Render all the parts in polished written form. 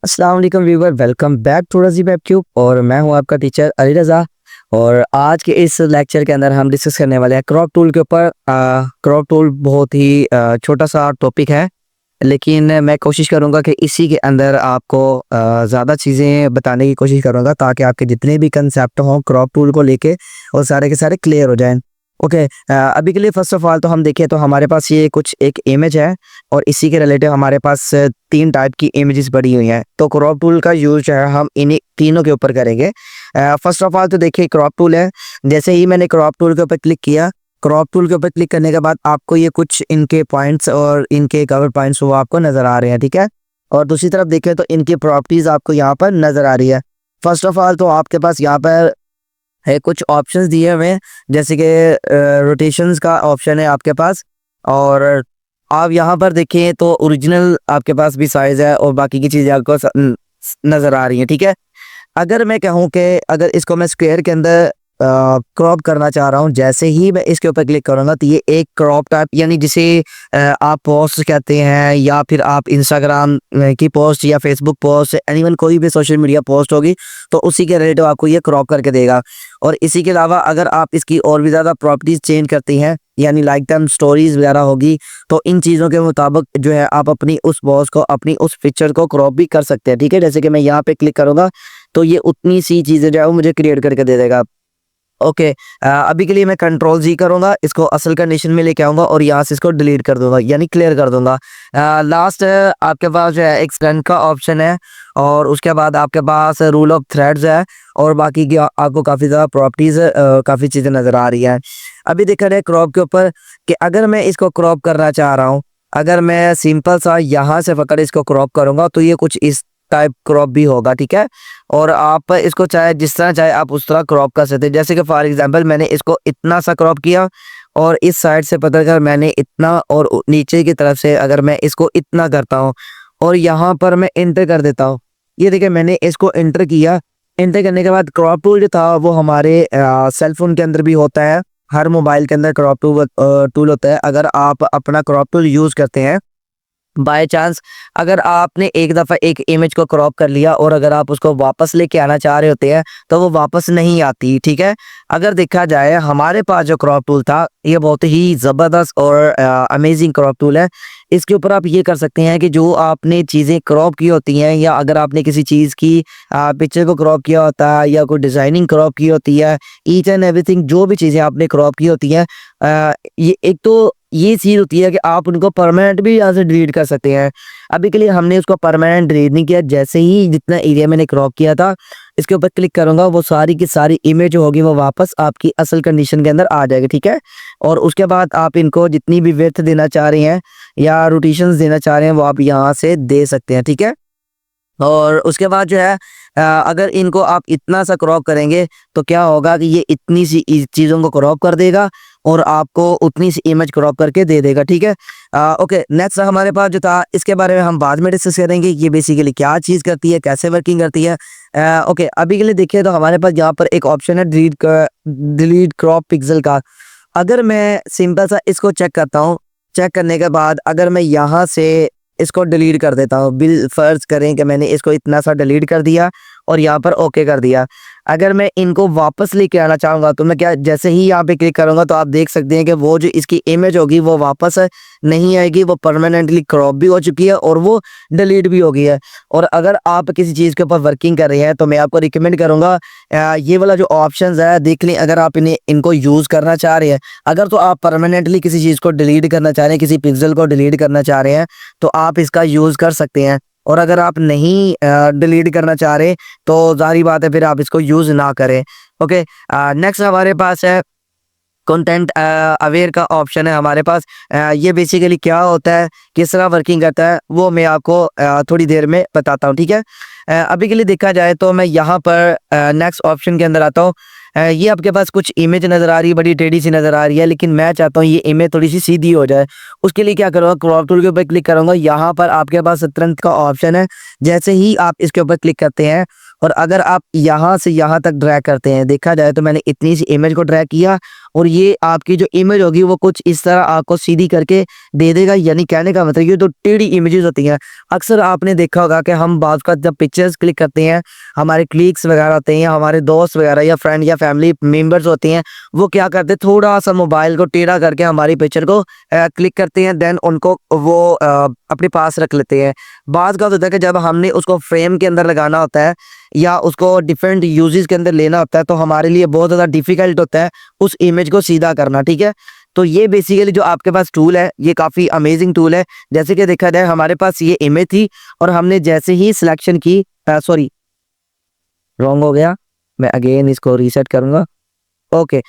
अस्सलाम वालेकुम viewer, welcome back to रज़ी वेब क्यूब। और मैं हूं आपका टीचर अली रज़ा। और आज के इस लेक्चर के अंदर हम डिस्कस करने वाले हैं क्रॉप टूल के ऊपर। क्रॉप टूल बहुत ही छोटा सा टॉपिक है, लेकिन मैं कोशिश करूंगा कि इसी के अंदर आपको ज़्यादा चीज़ें बताने की कोशिश करूंगा ताकि आपके जितने भी कंसेप्ट हों क्रॉप टूल को लेके वो सारे के सारे क्लियर हो जाएं। ओके, अभी के लिए फर्स्ट ऑफ ऑल तो हम देखें तो हमारे पास ये कुछ एक इमेज है और इसी के रिलेटेड हमारे पास तीन टाइप की इमेजेस बड़ी हुई हैं। तो क्रॉप टूल का यूज जो है हम इन्हीं तीनों के ऊपर करेंगे। फर्स्ट ऑफ ऑल तो देखिए क्रॉप टूल है। जैसे ही मैंने क्रॉप टूल के ऊपर क्लिक किया, क्रॉप टूल के ऊपर क्लिक करने के बाद आपको ये कुछ इनके पॉइंट्स और इनके कवर पॉइंट्स वो आपको नजर आ रहे हैं, ठीक है। और दूसरी तरफ देखें तो इनकी प्रॉपर्टीज आपको यहाँ पर नजर आ रही है। फर्स्ट ऑफ ऑल तो आपके पास यहाँ पर है कुछ ऑप्शंस दिए हुए हैं, जैसे कि रोटेशंस का ऑप्शन है आपके पास। और आप यहाँ पर देखें तो ओरिजिनल आपके पास भी साइज है और बाकी की चीज़ें आपको नज़र आ रही हैं, ठीक है। अगर मैं कहूँ कि अगर इसको मैं स्क्वायर के अंदर क्रॉप करना चाह रहा हूँ, जैसे ही मैं इसके ऊपर क्लिक करूँगा तो ये एक क्रॉप टाइप यानी जिसे आप पोस्ट कहते हैं या फिर आप इंस्टाग्राम की पोस्ट या फेसबुक पोस्ट एनीवन कोई भी सोशल मीडिया पोस्ट होगी तो उसी के रिलेटेड आपको ये क्रॉप करके देगा। और इसी के अलावा अगर आप इसकी और भी ज़्यादा प्रॉपर्टीज चेंज करती हैं यानी लाइक टाइम स्टोरीज वगैरह होगी तो इन चीज़ों के मुताबिक जो है आप अपनी उस पोस्ट को अपनी उस पिक्चर को क्रॉप भी कर सकते हैं, ठीक है। जैसे कि मैं यहाँ पे क्लिक करूँगा तो ये उतनी सी चीज़ें जो है वो मुझे क्रिएट करके दे देगा। ओके, अभी के लिए मैं कंट्रोल जी करूंगा, इसको असल कंडीशन में लेके आऊंगा और यहाँ से इसको डिलीट कर दूंगा यानी क्लियर कर दूंगा। लास्ट आपके पास जो है एक्सटेंड का ऑप्शन है और उसके बाद आपके पास रूल ऑफ थ्रेड्स है और बाकी की आपको काफ़ी ज़्यादा प्रॉपर्टीज़ काफ़ी चीज़ें नज़र आ रही हैं। अभी देखा जाए क्रॉप के ऊपर कि अगर मैं इसको क्रॉप करना चाह रहा हूँ, अगर मैं सिंपल सा यहाँ से पकड़ इसको क्रॉप करूँगा तो ये कुछ इस टाइप क्रॉप भी होगा, ठीक है। और आप इसको चाहे जिस तरह चाहे आप उस तरह क्रॉप कर सकते हैं। जैसे कि फॉर एग्जांपल मैंने इसको इतना सा क्रॉप किया और इस साइड से पकड़कर मैंने इतना और नीचे की तरफ से अगर मैं इसको इतना करता हूँ और यहाँ पर मैं एंटर कर देता हूँ, ये देखिए मैंने इसको एंटर किया। एंटर करने के बाद क्रॉप टूल जो था वो हमारे सेलफोन के अंदर भी होता है, हर मोबाइल के अंदर क्रॉप टूल होता है। अगर आप अपना क्रॉप टूल यूज करते हैं बाय चांस, अगर आपने एक दफ़ा एक इमेज को क्रॉप कर लिया और अगर आप उसको वापस लेके आना चाह रहे होते हैं तो वो वापस नहीं आती, ठीक है। अगर देखा जाए हमारे पास जो क्रॉप टूल था ये बहुत ही ज़बरदस्त और अमेजिंग क्रॉप टूल है। इसके ऊपर आप ये कर सकते हैं कि जो आपने चीज़ें क्रॉप की होती हैं या अगर आपने किसी चीज़ की पिक्चर को क्रॉप किया होता है या कोई डिज़ाइनिंग क्रॉप की होती है, ईच एंड एवरीथिंग जो भी चीज़ें आपने क्रॉप की होती हैं, ये एक तो ये चीज़ होती है कि आप उनको परमानेंट भी यहाँ से डिलीट कर सकते हैं। अभी के लिए हमने उसको परमानेंट डिलीट नहीं किया, जैसे ही जितना एरिया मैंने क्रॉप किया था इसके ऊपर क्लिक करूंगा वो सारी की सारी इमेज जो होगी वो वापस आपकी असल कंडीशन के अंदर आ जाएगी, ठीक है। और उसके बाद आप इनको जितनी भी विड्थ देना चाह रहे हैं या रोटेशंस देना चाह रहे हैं वो आप यहाँ से दे सकते हैं, ठीक है। और उसके बाद जो है अगर इनको आप इतना सा क्रॉप करेंगे तो क्या होगा कि ये इतनी सी चीज़ों को क्रॉप कर देगा और आपको उतनी सी इमेज क्रॉप करके दे देगा, ठीक है। ओके, नेक्स्ट हमारे पास जो था इसके बारे में हम बाद में डिस्कस करेंगे, ये बेसिकली क्या चीज़ करती है, कैसे वर्किंग करती है। ओके, अभी के लिए देखिए तो हमारे पास यहाँ पर एक ऑप्शन है डिलीट क्रॉप पिक्सल का। अगर मैं सिंपल सा इसको चेक करता हूँ, चेक करने के बाद अगर मैं यहाँ से इसको डिलीट कर देता हूँ, बिल फर्ज करें कि मैंने इसको इतना सा डिलीट कर दिया और यहाँ पर ओके कर दिया। अगर मैं इनको वापस लेके आना चाहूँगा तो मैं क्या जैसे ही यहाँ पे क्लिक करूँगा तो आप देख सकते हैं कि वो जो इसकी इमेज होगी वो वापस नहीं आएगी, वो परमानेंटली क्रॉप भी हो चुकी है और वो डिलीट भी हो गई है। और अगर आप किसी चीज़ के ऊपर वर्किंग कर रहे हैं तो मैं आपको रिकमेंड करूँगा ये वाला जो ऑप्शन है देख लें, अगर आप इनको यूज़ करना चाह रहे हैं। अगर तो आप परमानेंटली किसी चीज़ को डिलीट करना चाह रहे हैं, किसी पिक्सल को डिलीट करना चाह रहे हैं तो आप इसका यूज़ कर सकते हैं। और अगर आप नहीं डिलीट करना चाह रहे तो जाहिर बात है फिर आप इसको यूज़ ना करें। ओके, नेक्स्ट हमारे पास है कंटेंट अवेयर का ऑप्शन है हमारे पास। ये बेसिकली क्या होता है, किस तरह वर्किंग करता है वो मैं आपको थोड़ी देर में बताता हूँ, ठीक है। अभी के लिए देखा जाए तो मैं यहाँ पर नेक्स्ट ऑप्शन के अंदर आता हूँ। ये आपके पास कुछ इमेज नज़र आ रही है, बड़ी टेढ़ी सी नज़र आ रही है, लेकिन मैं चाहता हूँ ये इमेज थोड़ी सी सीधी हो जाए। उसके लिए क्या करूँगा, क्रॉप टूल के ऊपर क्लिक करूँगा। यहाँ पर आपके पास तुरंत का ऑप्शन है, जैसे ही आप इसके ऊपर क्लिक करते हैं और अगर आप यहाँ से यहाँ तक ड्रैग करते हैं, देखा जाए तो मैंने इतनी सी इमेज को ड्रैग किया और ये आपकी जो इमेज होगी वो कुछ इस तरह आपको सीधी करके दे देगा। यानी कहने का मतलब ये तो टेढ़ी इमेजेस होती हैं। अक्सर आपने देखा होगा कि हम बात का जब पिक्चर्स क्लिक करते हैं, हमारे क्लिक्स वगैरह होते हैं या हमारे दोस्त वगैरह या फ्रेंड या फैमिली मेंबर्स होते हैं, वो क्या करते हैं, थोड़ा सा मोबाइल को टेढ़ा करके हमारी पिक्चर को क्लिक करते हैं, देन उनको वो अपने पास रख लेते हैं। बात का होता है कि जब हमने उसको फ्रेम के अंदर लगाना होता है या उसको डिफरेंट यूजेस के अंदर लेना होता है, तो हमारे लिए बहुत ज़्यादा डिफिकल्ट होता है उस इमेज को सीधा करना, ठीक है। तो ये बेसिकली जो आपके पास टूल है, ये काफ़ी अमेजिंग टूल है। जैसे कि देखा जाए हमारे पास ये इमेज थी और हमने जैसे ही सिलेक्शन की, सॉरी रॉन्ग हो गया, मैं अगेन इसको रीसेट करूँगा। ओके,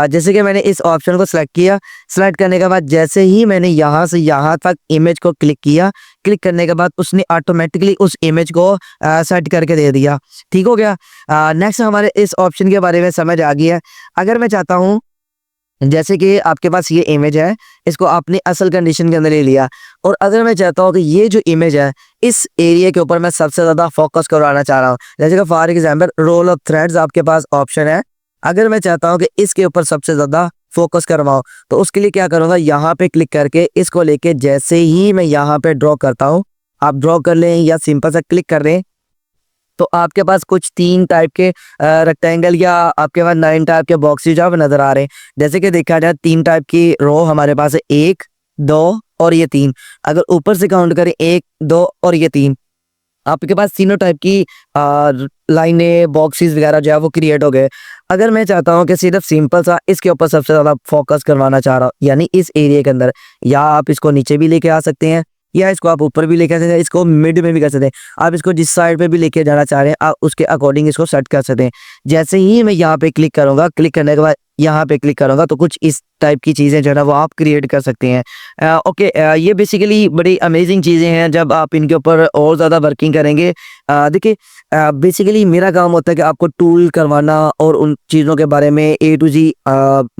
जैसे कि मैंने इस ऑप्शन को सिलेक्ट किया, सिलेक्ट करने के बाद जैसे ही मैंने यहाँ से यहाँ तक इमेज को क्लिक किया, क्लिक करने के बाद उसने ऑटोमेटिकली उस इमेज को सेट करके दे दिया। ठीक हो गया। नेक्स्ट हमारे इस ऑप्शन के बारे में समझ आ गई है। अगर मैं चाहता हूँ, जैसे कि आपके पास ये इमेज है, इसको आपने असल कंडीशन के अंदर ले लिया, और अगर मैं चाहता हूँ कि ये जो इमेज है इस एरिया के ऊपर मैं सबसे ज़्यादा फोकस करवाना चाह रहा हूँ, जैसे कि for example role of threads आपके पास ऑप्शन है। अगर मैं चाहता हूँ कि इसके ऊपर सबसे ज़्यादा फोकस करवाऊँ, तो उसके लिए क्या करूँगा, यहाँ पे क्लिक करके इसको लेके जैसे ही मैं यहाँ पे ड्रॉ करता हूँ, आप ड्रॉ कर लें या सिंपल सा क्लिक कर लें, तो आपके पास कुछ 3 टाइप के रेक्टेंगल या आपके पास 9 टाइप के बॉक्सेज आप नज़र आ रहे हैं। जैसे कि देखा जाए 3 टाइप की रो हमारे पास है, 1, 2 और ये 3। अगर ऊपर से काउंट करें 1, 2 और ये 3, आपके पास तीनों टाइप की लाइनें, बॉक्सेस वगैरह जो है वो क्रिएट हो गए। अगर मैं चाहता हूँ कि सिर्फ सिंपल सा इसके ऊपर सबसे ज़्यादा फोकस करवाना चाह रहा हूँ, यानी इस एरिया के अंदर, या आप इसको नीचे भी लेके आ सकते हैं या इसको आप ऊपर भी लेके आ सकते हैं, इसको मिड में भी कर सकते हैं। आप इसको जिस साइड पे भी लेके जाना चाह रहे हैं, आप उसके अकॉर्डिंग इसको सेट कर सकते हैं। जैसे ही मैं यहाँ पे क्लिक करूँगा, क्लिक करने के बाद यहाँ पे क्लिक करूँगा, तो कुछ इस टाइप की चीज़ें जो है ना वो आप क्रिएट कर सकते हैं। ओके, ये बेसिकली बड़ी अमेजिंग चीज़ें हैं जब आप इनके ऊपर और ज़्यादा वर्किंग करेंगे। देखिए, बेसिकली मेरा काम होता है कि आपको टूल करवाना और उन चीज़ों के बारे में A to Z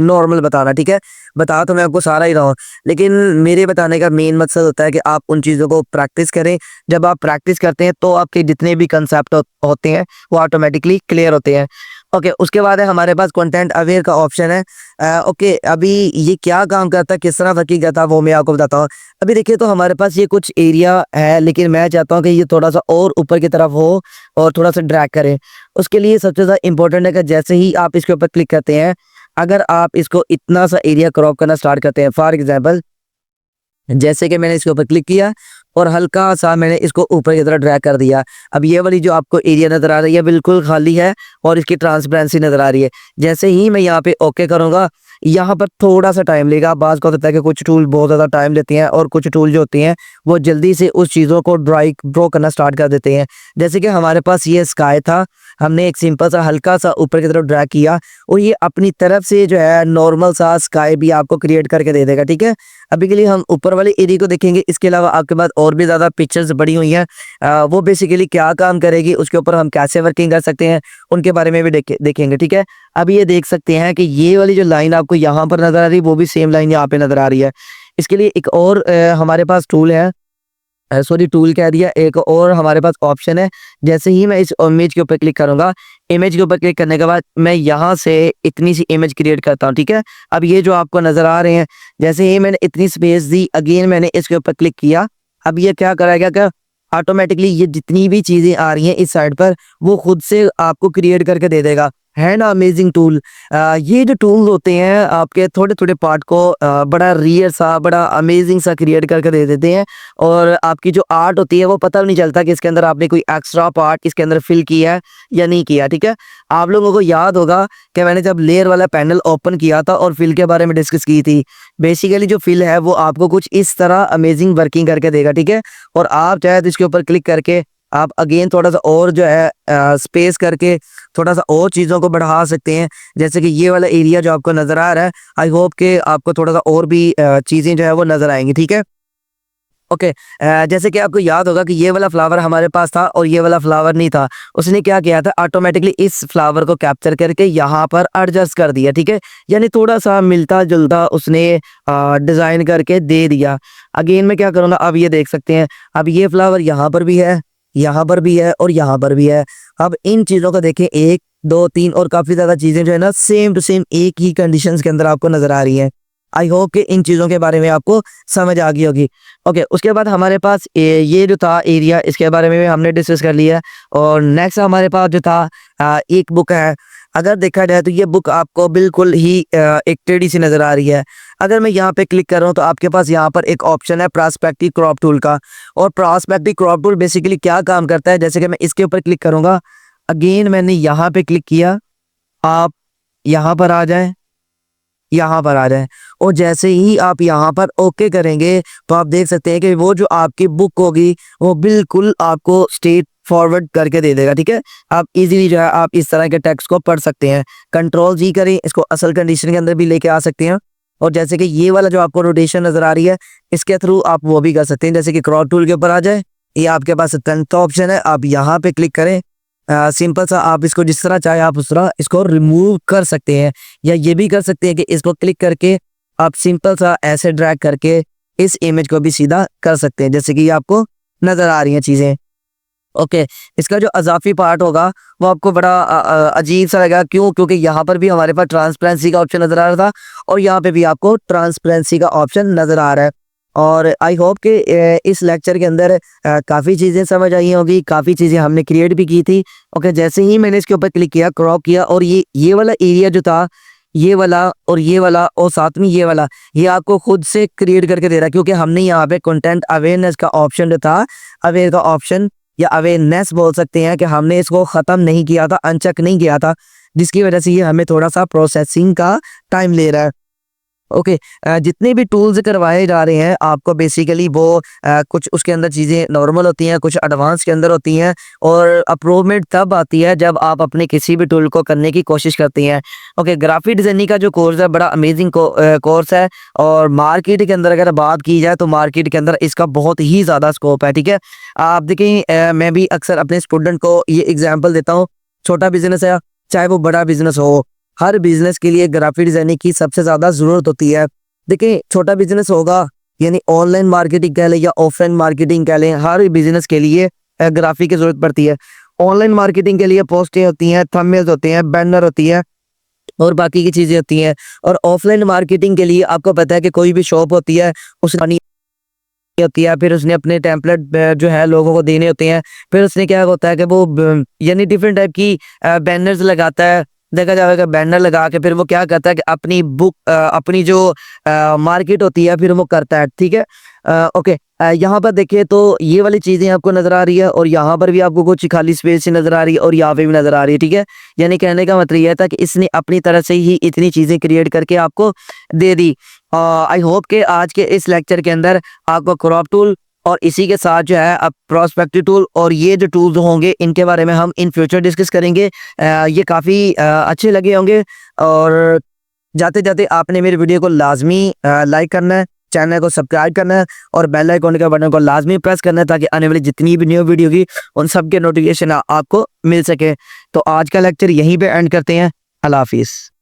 नॉर्मल बताना, ठीक है। बता तो मैं आपको सारा ही रहा हूँ, लेकिन मेरे बताने का मेन मकसद होता है कि आप उन चीज़ों को प्रैक्टिस करें। जब आप प्रैक्टिस करते हैं तो आपके जितने भी कंसेप्ट होते हैं वो ऑटोमेटिकली क्लियर होते हैं। ओके, उसके बाद है हमारे पास कंटेंट अवेयर का ऑप्शन है। ओके, अभी ये क्या काम करता है, किस तरह वर्किंग करता है, वो मैं आपको बताता हूँ। अभी देखिए, तो हमारे पास ये कुछ एरिया है, लेकिन मैं चाहता हूँ कि ये थोड़ा सा और ऊपर की तरफ हो और थोड़ा सा ड्रैग करें। उसके लिए सबसे ज़्यादा इंपॉर्टेंट है कि जैसे ही आप इसके ऊपर क्लिक करते हैं, अगर आप इसको इतना सा एरिया क्रॉप करना स्टार्ट करते हैं, फॉर एग्जाम्पल जैसे कि मैंने इसके ऊपर क्लिक किया और हल्का सा मैंने इसको ऊपर की तरफ ड्रैग कर दिया। अब ये वाली जो आपको एरिया नज़र आ रही है बिल्कुल खाली है और इसकी ट्रांसपेरेंसी नज़र आ रही है। जैसे ही मैं यहाँ पे ओके करूँगा, यहाँ पर थोड़ा सा टाइम लेगा। बाज़ का होता है कि कुछ टूल बहुत ज़्यादा टाइम लेते हैं और कुछ टूल जो होते हैं वो जल्दी से उस चीज़ों को ड्रॉ करना स्टार्ट कर देते हैं। जैसे कि हमारे पास ये स्काई था, हमने एक सिंपल सा हल्का सा ऊपर की तरफ ड्रैग किया और ये अपनी तरफ से जो है नॉर्मल सा स्काई भी आपको क्रिएट करके दे देगा, ठीक है। अभी के लिए हम ऊपर वाले एरिया को देखेंगे। इसके अलावा आपके पास और भी ज़्यादा पिक्चर्स बड़ी हुई हैं, वो बेसिकली क्या काम करेगी, उसके ऊपर हम कैसे वर्किंग कर सकते हैं, उनके बारे में भी देखेंगे, ठीक है। अभी ये देख सकते हैं कि ये वाली जो लाइन आपको यहाँ पर नज़र आ रही है, वो भी सेम लाइन यहाँ पे नज़र आ रही है। इसके लिए एक और हमारे पास टूल है, सॉरी टूल कह दिया, एक और हमारे पास ऑप्शन है। जैसे ही मैं इस इमेज के ऊपर क्लिक करूंगा, इमेज के ऊपर क्लिक करने के बाद मैं यहाँ से इतनी सी इमेज क्रिएट करता हूँ, ठीक है। अब ये जो आपको नज़र आ रहे हैं, जैसे ही मैंने इतनी स्पेस दी, अगेन मैंने इसके ऊपर क्लिक किया, अब ये क्या कराएगा, क्या ऑटोमेटिकली ये जितनी भी चीज़ें आ रही हैं इस साइड पर वो खुद से आपको क्रिएट करके दे देगा। है ना अमेजिंग टूल। ये जो टूल होते हैं आपके थोड़े थोड़े पार्ट को बड़ा रियल सा, बड़ा अमेजिंग सा क्रिएट करके दे देते हैं और आपकी जो आर्ट होती है वो पता भी नहीं चलता कि इसके अंदर आपने कोई एक्स्ट्रा पार्ट इसके अंदर फिल किया है या नहीं किया, ठीक है। आप लोगों को याद होगा कि मैंने जब लेयर वाला पैनल ओपन किया था और फिल के बारे में डिस्कस की थी। बेसिकली जो फिल है वो आपको कुछ इस तरह अमेजिंग वर्किंग करके देगा, ठीक है। और आप चाहे तो इसके ऊपर क्लिक करके आप अगेन थोड़ा सा और जो है स्पेस करके थोड़ा सा और चीज़ों को बढ़ा सकते हैं। जैसे कि ये वाला एरिया जो आपको नज़र आ रहा है, आई होप कि आपको थोड़ा सा और भी चीज़ें जो है वो नज़र आएंगी, ठीक है। ओके, जैसे कि आपको याद होगा कि ये वाला फ्लावर हमारे पास था और ये वाला फ्लावर नहीं था। उसने क्या किया था, ऑटोमेटिकली इस फ्लावर को कैप्चर करके यहाँ पर एडजस्ट कर दिया, ठीक है। यानी थोड़ा सा मिलता जुलता उसने डिज़ाइन करके दे दिया। अगेन मैं क्या करूँगा, अब ये देख सकते हैं, अब ये फ्लावर यहाँ पर भी है, यहाँ पर भी है और यहाँ पर भी है। अब इन चीज़ों को देखें, 1 2-3 और काफ़ी ज़्यादा चीज़ें जो है ना सेम टू सेम एक ही कंडीशंस के अंदर आपको नज़र आ रही हैं। आई होप कि इन चीज़ों के बारे में आपको समझ आ गई होगी। ओके, उसके बाद हमारे पास ये जो था एरिया, इसके बारे में भी हमने डिस्कस कर लिया। और नेक्स्ट हमारे पास जो था एक बुक है। अगर देखा जाए तो ये बुक आपको बिल्कुल ही एक टेढ़ी सी नज़र आ रही है। अगर मैं यहाँ पे क्लिक कर रहा हूँ तो आपके पास यहाँ पर एक ऑप्शन है पर्सपेक्टिव क्रॉप टूल का। और पर्सपेक्टिव क्रॉप टूल बेसिकली क्या काम करता है, जैसे कि मैं इसके ऊपर क्लिक करूँगा, अगेन मैंने यहाँ पे क्लिक किया, आप यहाँ पर आ जाएं, यहाँ पर आ जाएं, और जैसे ही आप यहाँ पर ओके करेंगे तो आप देख सकते हैं कि वो जो आपकी बुक होगी वो बिल्कुल आपको स्ट्रेट फॉरवर्ड करके दे देगा। ठीक है, आप इजीली जो है आप इस तरह के टेक्स्ट को पढ़ सकते हैं। कंट्रोल जी करें, इसको असल कंडीशन के अंदर भी लेके आ सकते हैं। और जैसे कि ये वाला जो आपको रोटेशन नजर आ रही है, इसके थ्रू आप वो भी कर सकते हैं। जैसे कि क्रॉप टूल के ऊपर आ जाए, ये आपके पास 10th ऑप्शन है, आप यहाँ पे क्लिक करें। सिंपल सा आप इसको जिस तरह चाहे आप उस तरह इसको रिमूव कर सकते हैं, या ये भी कर सकते हैं कि इसको क्लिक करके आप सिंपल सा ऐसे ड्रैग करके इस इमेज को भी सीधा कर सकते हैं, जैसे कि ये आपको नजर आ रही हैं चीजें। ओके, इसका जो अजाफी पार्ट होगा वो आपको बड़ा अजीब सा लगेगा। क्यों? क्योंकि यहाँ पर भी हमारे पास ट्रांसपेरेंसी का ऑप्शन नजर आ रहा था और यहाँ पे भी आपको ट्रांसपेरेंसी का ऑप्शन नजर आ रहा है। और आई होप कि इस लेक्चर के अंदर काफ़ी चीज़ें समझ आई होगी, काफ़ी चीज़ें हमने क्रिएट भी की थी। ओके, जैसे ही मैंने इसके ऊपर क्लिक किया, क्रॉप किया, और ये वाला एरिया जो था, ये वाला और ये वाला और साथ में ये वाला, ये आपको खुद से क्रिएट करके दे रहा है, क्योंकि हमने यहाँ पे कंटेंट अवेयरनेस का ऑप्शन जो था, अवेयर का ऑप्शन या अवेयरनेस बोल सकते हैं, कि हमने इसको ख़त्म नहीं किया था, अनचेक नहीं किया था, जिसकी वजह से ये हमें थोड़ा सा प्रोसेसिंग का टाइम ले रहा है। ओके, जितने भी टूल्स करवाए जा रहे हैं आपको बेसिकली वो कुछ उसके अंदर चीज़ें नॉर्मल होती हैं, कुछ एडवांस के अंदर होती हैं, और अप्रूवमेंट तब आती है जब आप अपने किसी भी टूल को करने की कोशिश करते हैं। ओके, ग्राफिक डिज़ाइनिंग का जो कोर्स है बड़ा अमेजिंग कोर्स है, और मार्केट के अंदर अगर बात की जाए तो मार्केट के अंदर इसका बहुत ही ज़्यादा स्कोप है। ठीक है, आप देखें, मैं भी अक्सर अपने स्टूडेंट को ये एग्जाम्पल देता हूँ, छोटा बिजनेस है चाहे वो बड़ा बिजनेस हो, हर बिजनेस के लिए ग्राफिक डिजाइनिंग की सबसे ज्यादा जरूरत होती है। देखिए, छोटा बिजनेस होगा यानी ऑनलाइन मार्केटिंग कह लें या ऑफलाइन मार्केटिंग कह लें, हर बिजनेस के लिए ग्राफिक की जरूरत पड़ती है। ऑनलाइन मार्केटिंग के लिए पोस्टें होती हैं, थंबनेल्स होते हैं, बैनर होती है और बाकी की चीजें होती हैं। और ऑफलाइन मार्केटिंग के लिए आपको पता है कि कोई भी शॉप होती है, उस होती है, फिर उसने अपने टेम्पलेट जो है लोगों को देने होते हैं, फिर उसने क्या होता है कि वो यानी डिफरेंट टाइप की बैनर्स लगाता है। देखा जाएगा बैनर लगा के फिर वो क्या करता है कि अपनी बुक अपनी जो मार्केट होती है फिर वो करता है। ठीक है, ओके, यहाँ पर देखिए तो ये वाली चीजें आपको नजर आ रही है, और यहाँ पर भी आपको कुछ खाली स्पेस नजर आ रही है, और यहाँ पे भी नजर आ रही है। ठीक है, यानी कहने का मतलब यह था कि इसने अपनी तरह से ही इतनी चीजें क्रिएट करके आपको दे दी। आई होप के आज के इस लेक्चर के अंदर आपको क्रॉप टूल और इसी के साथ जो है अब प्रोस्पेक्टिव टूल और ये जो टूल्स होंगे इनके बारे में हम इन फ्यूचर डिस्कस करेंगे। ये काफ़ी अच्छे लगे होंगे। और जाते जाते आपने मेरे वीडियो को लाजमी लाइक करना है, चैनल को सब्सक्राइब करना है और बेल आइकन के बटन को लाजमी प्रेस करना है, ताकि आने वाली जितनी भी न्यू वीडियो की उन सब के नोटिफिकेशन आपको मिल सके। तो आज का लेक्चर यहीं पे एंड करते हैं। अल्लाह हाफिज़।